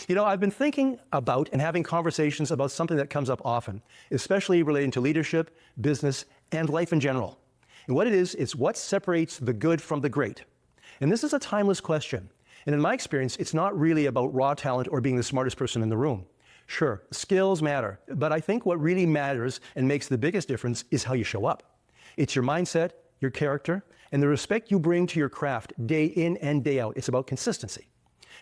You know, I've been thinking about and having conversations about something that comes up often, especially relating to leadership, business, and life in general. And what it is what separates the good from the great. And this is a timeless question. And in my experience, it's not really about raw talent or being the smartest person in the room. Sure, skills matter, but I think what really matters and makes the biggest difference is how you show up. It's your mindset, your character, and the respect you bring to your craft day in and day out. It's about consistency.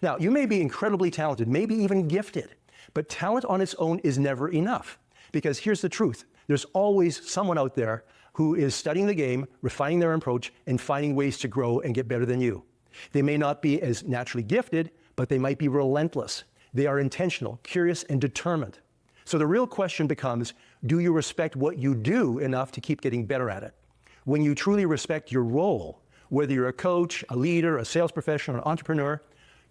Now, you may be incredibly talented, maybe even gifted, but talent on its own is never enough. Because here's the truth. There's always someone out there who is studying the game, refining their approach, and finding ways to grow and get better than you. They may not be as naturally gifted, but they might be relentless. They are intentional, curious, and determined. So the real question becomes, do you respect what you do enough to keep getting better at it? When you truly respect your role, whether you're a coach, a leader, a sales professional, an entrepreneur,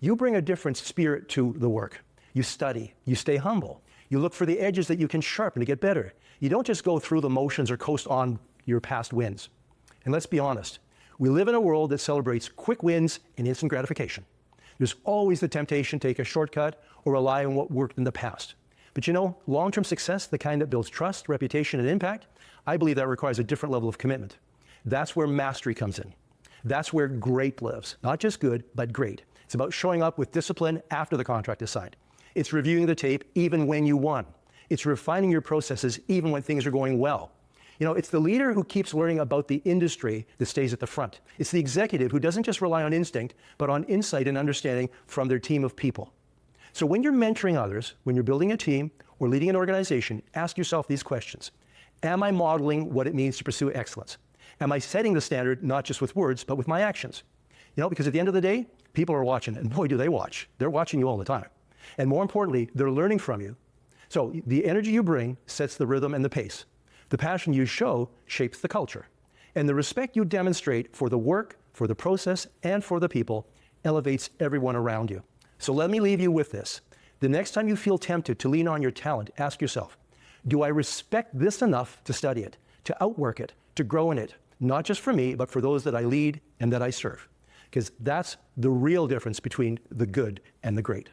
you bring a different spirit to the work. You study, you stay humble, you look for the edges that you can sharpen to get better. You don't just go through the motions or coast on your past wins. And let's be honest, we live in a world that celebrates quick wins and instant gratification. There's always the temptation to take a shortcut or rely on what worked in the past. But you know, long-term success, the kind that builds trust, reputation, and impact, I believe that requires a different level of commitment. That's where mastery comes in. That's where great lives. Not just good, but great. It's about showing up with discipline after the contract is signed. It's reviewing the tape even when you won. It's refining your processes even when things are going well. You know, it's the leader who keeps learning about the industry that stays at the front. It's the executive who doesn't just rely on instinct, but on insight and understanding from their team of people. So when you're mentoring others, when you're building a team or leading an organization, ask yourself these questions. Am I modeling what it means to pursue excellence? Am I setting the standard not just with words, but with my actions? You know, because at the end of the day, people are watching, and boy, do they watch. They're watching you all the time. And more importantly, they're learning from you. So the energy you bring sets the rhythm and the pace. The passion you show shapes the culture. And the respect you demonstrate for the work, for the process, and for the people elevates everyone around you. So let me leave you with this. The next time you feel tempted to lean on your talent, ask yourself, do I respect this enough to study it, to outwork it, to grow in it, not just for me, but for those that I lead and that I serve? Because that's the real difference between the good and the great.